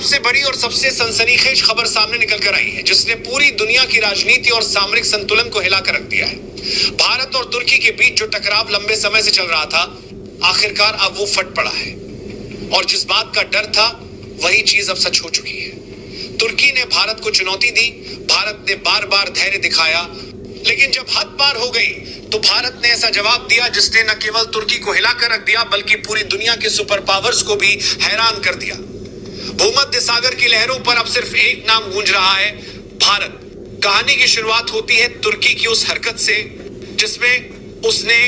सबसे बड़ी और सबसे सनसनीखेज खबर सामने निकल कर आई है, जिसने पूरी दुनिया की राजनीति और सामरिक संतुलन को हिला कर रख दिया है। भारत और तुर्की के बीच जो टकराव लंबे समय से चल रहा था, आखिरकार अब वो फट पड़ा है और जिस बात का डर था वही चीज अब सच हो चुकी है। तुर्की ने भारत को चुनौती दी, भारत ने बार बार धैर्य दिखाया, लेकिन जब हद पार हो गई तो भारत ने ऐसा जवाब दिया जिसने न केवल तुर्की को हिलाकर रख दिया बल्कि पूरी दुनिया के सुपर पावर्स को भी हैरान कर दिया। भूमध्य सागर की लहरों पर अब सिर्फ एक नाम गूंज रहा है, भारत। कहानी की शुरुआत होती है तुर्की की उस हरकत से जिसमें उसने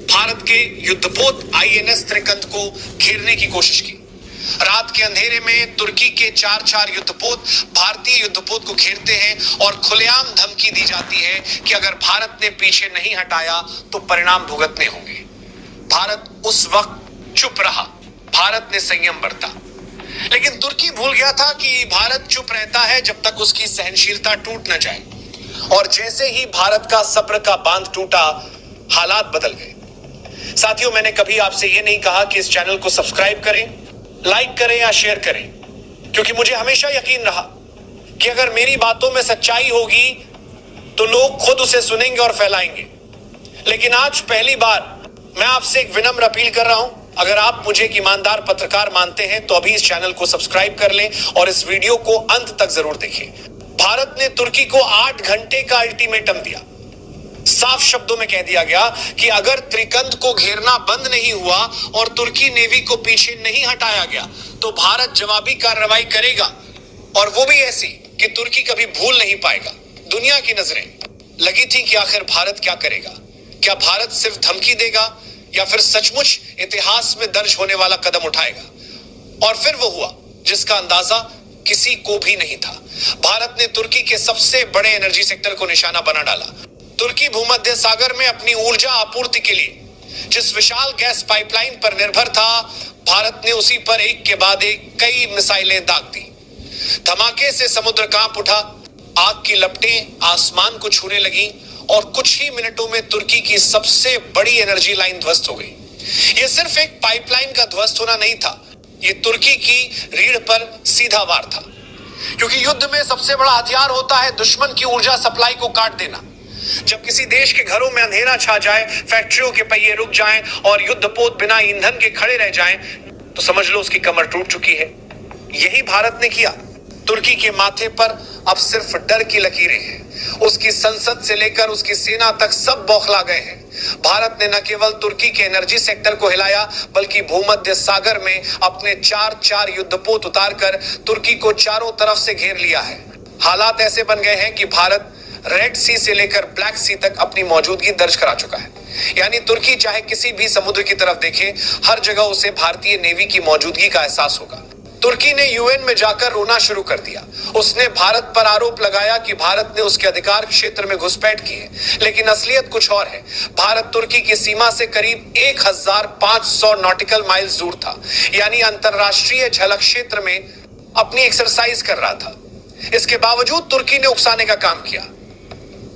भारत के युद्धपोत आईएनएस त्रिकंत को घेरने की कोशिश की। रात के अंधेरे में तुर्की के 4 युद्धपोत भारतीय युद्धपोत को घेरते हैं और खुलेआम धमकी दी जाती है कि अगर भारत ने पीछे नहीं हटाया तो परिणाम भुगतने होंगे। भारत उस वक्त चुप रहा, भारत ने संयम बरता, लेकिन तुर्की भूल गया था कि भारत चुप रहता है जब तक उसकी सहनशीलता टूट न जाए। और जैसे ही भारत का सब्र का बांध टूटा, हालात बदल गए। साथियों, मैंने कभी आपसे यह नहीं कहा कि इस चैनल को सब्सक्राइब करें, लाइक करें या शेयर करें, क्योंकि मुझे हमेशा यकीन रहा कि अगर मेरी बातों में सच्चाई होगी तो लोग खुद उसे सुनेंगे और फैलाएंगे। लेकिन आज पहली बार मैं आपसे एक विनम्र अपील कर रहा हूं, अगर आप मुझे एक ईमानदार पत्रकार मानते हैं तो अभी इस चैनल को सब्सक्राइब कर लें और इस वीडियो को अंत तक जरूर देखें। भारत ने तुर्की को 8 घंटे का अल्टीमेटम दिया। साफ शब्दों में कह दिया गया कि अगर त्रिकंत को घेरना बंद नहीं हुआ और तुर्की नेवी को पीछे नहीं हटाया गया तो भारत जवाबी कार्रवाई करेगा, और वो भी ऐसी कि तुर्की कभी भूल नहीं पाएगा। दुनिया की नजरें लगी थी कि आखिर भारत क्या करेगा। क्या भारत सिर्फ धमकी देगा या फिर सचमुच इतिहास में दर्ज होने वाला कदम उठाएगा? और फिर वो हुआ जिसका अंदाजा किसी को भी नहीं था। भारत ने तुर्की के सबसे बड़े एनर्जी सेक्टर को निशाना बना डाला। तुर्की भूमध्य सागर में अपनी ऊर्जा आपूर्ति के लिए जिस विशाल गैस पाइपलाइन पर निर्भर था, भारत ने उसी पर एक के बाद एक कई मिसाइलें दाग दी। धमाके से समुद्र कांप उठा, आग की लपटें आसमान को छूने लगी और कुछ ही मिनटों में तुर्की की सबसे बड़ी एनर्जी लाइन ध्वस्त हो गई। यह सिर्फ एक पाइपलाइन का ध्वस्त होना नहीं था, यह तुर्की की रीढ़ पर सीधा वार था, क्योंकि युद्ध में सबसे बड़ा हथियार होता है दुश्मन की ऊर्जा सप्लाई को काट देना। जब किसी देश के घरों में अंधेरा छा जाए, फैक्ट्रियों के पहिए रुक जाएं और युद्धपोत बिना ईंधन के खड़े रह जाएं, तो समझ लो उसकी कमर टूट चुकी है। यही भारत ने किया। तुर्की के माथे पर अब सिर्फ डर की लकीरें हैं। उसकी संसद से लेकर उसकी सेना तक सब बौखला गए हैं। भारत ने न केवल तुर्की के एनर्जी सेक्टर को हिलाया बल्कि भूमध्य सागर में अपने 4 युद्धपोत उतारकर तुर्की को चारों तरफ से घेर लिया है। हालात ऐसे बन गए हैं कि भारत रेड सी से लेकर ब्लैक सी तक अपनी मौजूदगी दर्ज करा चुका है। यानी तुर्की चाहे किसी भी समुद्र की तरफ देखे, हर जगह उसे भारतीय नेवी की मौजूदगी का एहसास होगा। तुर्की ने यूएन में जाकर रोना शुरू कर दिया। उसने भारत पर आरोप लगाया कि भारत ने उसके अधिकार क्षेत्र में घुसपैठ की है, लेकिन असलियत कुछ और है। भारत तुर्की की सीमा से करीब 1500 नॉटिकल माइल्स दूर था, यानी अंतरराष्ट्रीय झलक क्षेत्र में अपनी एक्सरसाइज कर रहा था। इसके बावजूद तुर्की ने उकसाने का काम किया।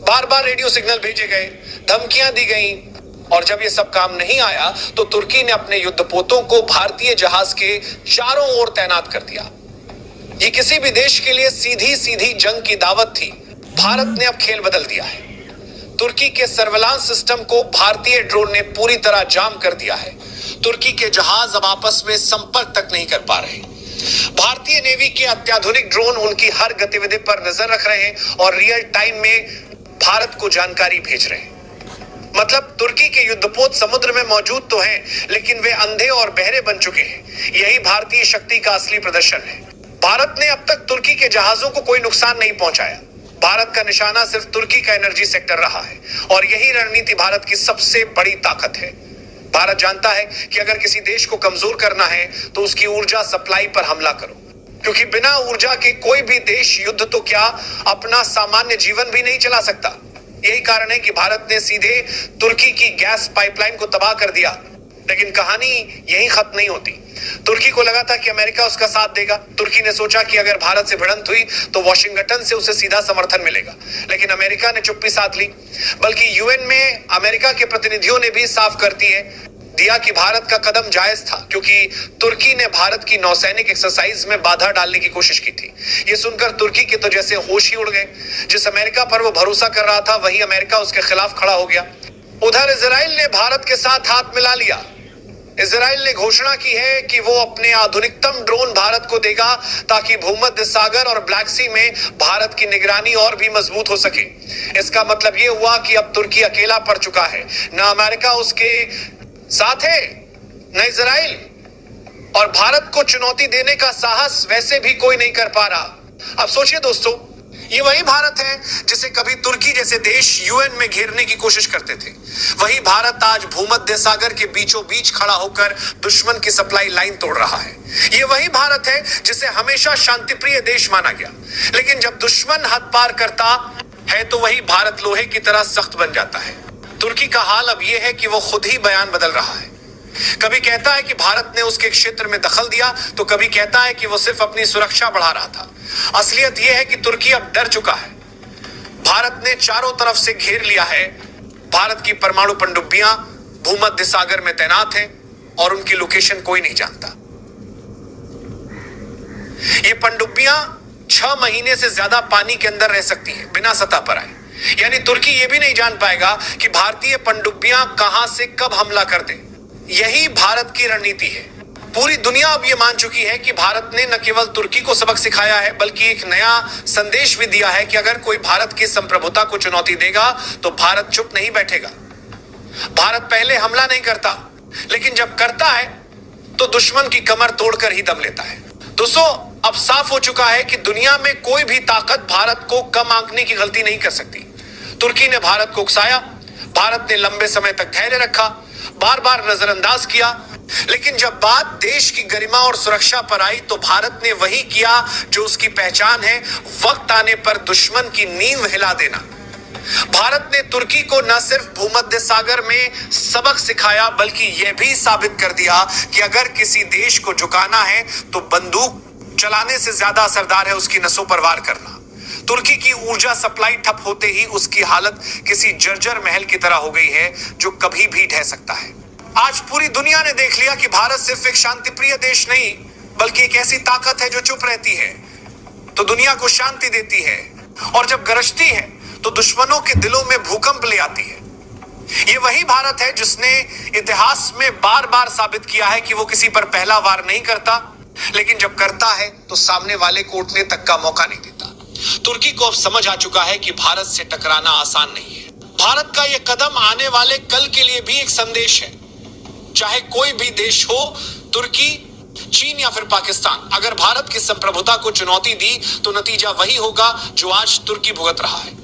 बार बार रेडियो सिग्नल भेजे गए, धमकियां दी गई, और जब ये सब काम नहीं आया तो तुर्की ने अपने युद्धपोतों को भारतीय जहाज के चारों ओर तैनात कर दिया। ये किसी भी देश के लिए सीधी सीधी जंग की दावत थी। भारत ने अब खेल बदल दिया है। तुर्की के सर्विलांस सिस्टम को भारतीय ड्रोन ने पूरी तरह जाम कर दिया है। तुर्की के जहाज अब आपस में संपर्क तक नहीं कर पा रहे। भारतीय नेवी के अत्याधुनिक ड्रोन उनकी हर गतिविधि पर नजर रख रहे हैं और रियल टाइम में भारत को जानकारी भेज रहे हैं। मतलब तुर्की के युद्धपोत समुद्र में मौजूद तो हैं, लेकिन वे अंधे और बहरे बन चुके हैं। यही भारतीय शक्ति का असली प्रदर्शन है। भारत ने अब तक तुर्की के जहाजों को कोई नुकसान नहीं पहुंचाया। भारत का निशाना सिर्फ तुर्की का एनर्जी सेक्टर रहा है, और यही रणनीति भारत की सबसे बड़ी ताकत है। भारत जानता है कि अगर किसी देश को कमजोर करना है तो उसकी ऊर्जा सप्लाई पर हमला करो, क्योंकि बिना ऊर्जा के कोई भी देश युद्ध तो क्या अपना सामान्य जीवन भी नहीं चला सकता। यही कारण है कि भारत ने सीधे तुर्की की गैस पाइपलाइन को तबाह कर दिया। लेकिन कहानी यही खत्म नहीं होती। तुर्की को लगा था कि अमेरिका उसका साथ देगा। तुर्की ने सोचा कि अगर भारत से भिड़ंत हुई तो वॉशिंगटन से उसे सीधा समर्थन मिलेगा, लेकिन अमेरिका ने चुप्पी साध ली। बल्कि यूएन में अमेरिका के प्रतिनिधियों ने भी साफ कर दिया कि भारत का कदम जायज था क्योंकि तुर्की ने भारत की नौसैनिक एक्सरसाइज में बाधा डालने की कोशिश की थी। यह सुनकर तुर्की के तो जैसे होश ही उड़ गए। जिस अमेरिका पर वो भरोसा कर रहा था वही अमेरिका उसके खिलाफ खड़ा हो गया। उधर इजराइल ने भारत के साथ हाथ मिला लिया। इजराइल ने घोषणा की है कि वो अपने आधुनिकतम ड्रोन भारत को देगा ताकि भूमध्य सागर और ब्लैक सी में भारत की निगरानी और भी मजबूत हो सके। इसका मतलब ये हुआ कि अब तुर्की अकेला पड़ चुका है, ना अमेरिका उसके साथ है न इजराइल, और भारत को चुनौती देने का साहस वैसे भी कोई नहीं कर पा रहा। अब सोचिए दोस्तों, ये वही भारत है जिसे कभी तुर्की जैसे देश यूएन में घेरने की कोशिश करते थे। वही भारत आज भूमध्य सागर के बीचों बीच खड़ा होकर दुश्मन की सप्लाई लाइन तोड़ रहा है। ये वही भारत है जिसे हमेशा शांतिप्रिय देश माना गया, लेकिन जब दुश्मन हद पार करता है तो वही भारत लोहे की तरह सख्त बन जाता है। तुर्की का हाल अब यह है कि वो खुद ही बयान बदल रहा है। कभी कहता है कि भारत ने उसके क्षेत्र में दखल दिया, तो कभी कहता है कि वो सिर्फ अपनी सुरक्षा बढ़ा रहा था। असलियत यह है कि तुर्की अब डर चुका है। भारत ने चारों तरफ से घेर लिया है। भारत की परमाणु पनडुब्बियां भूमध्य सागर में तैनात हैं और उनकी लोकेशन कोई नहीं जानता। ये पनडुब्बियां 6 महीने से ज्यादा पानी के अंदर रह सकती हैं बिना सतह पर आए। यानी तुर्की ये भी नहीं जान पाएगा कि भारतीय पनडुब्बियां कहां से कब हमला कर दें। यही भारत की रणनीति है। पूरी दुनिया अब यह मान चुकी है कि भारत ने न केवल तुर्की को सबक सिखाया है बल्कि एक नया संदेश भी दिया है कि अगर कोई भारत की संप्रभुता को चुनौती देगा तो भारत चुप नहीं बैठेगा। भारत पहले हमला नहीं करता, लेकिन जब करता है तो दुश्मन की कमर तोड़कर ही दम लेता है। दोस्तों, अब साफ हो चुका है कि दुनिया में कोई भी ताकत भारत को कम आंकने की गलती नहीं कर सकती। तुर्की ने भारत को उकसाया, भारत ने लंबे समय तक धैर्य रखा, बार बार नजरअंदाज किया, लेकिन जब बात देश की गरिमा और सुरक्षा पर आई तो भारत ने वही किया जो उसकी पहचान है, वक्त आने पर दुश्मन की नींव हिला देना। भारत ने तुर्की को न सिर्फ भूमध्य सागर में सबक सिखाया बल्कि यह भी साबित कर दिया कि अगर किसी देश को झुकाना है तो बंदूक चलाने से ज्यादा असरदार है उसकी नसों पर वार करना। तुर्की की ऊर्जा सप्लाई ठप होते ही उसकी हालत किसी जर्जर महल की तरह हो गई है जो कभी भी ढह सकता है। आज पूरी दुनिया ने देख लिया कि भारत सिर्फ एक शांतिप्रिय देश नहीं बल्कि एक ऐसी ताकत है जो चुप रहती है तो दुनिया को शांति देती है, और जब गरजती है तो दुश्मनों के दिलों में भूकंप ले आती है। ये वही भारत है जिसने इतिहास में बार बार साबित किया है कि वो किसी पर पहला वार नहीं करता, लेकिन जब करता है तो सामने वाले को उठने तक का मौका नहीं देता। तुर्की को अब समझ आ चुका है कि भारत से टकराना आसान नहीं है। भारत का यह कदम आने वाले कल के लिए भी एक संदेश है। चाहे कोई भी देश हो, तुर्की, चीन या फिर पाकिस्तान, अगर भारत की संप्रभुता को चुनौती दी तो नतीजा वही होगा जो आज तुर्की भुगत रहा है।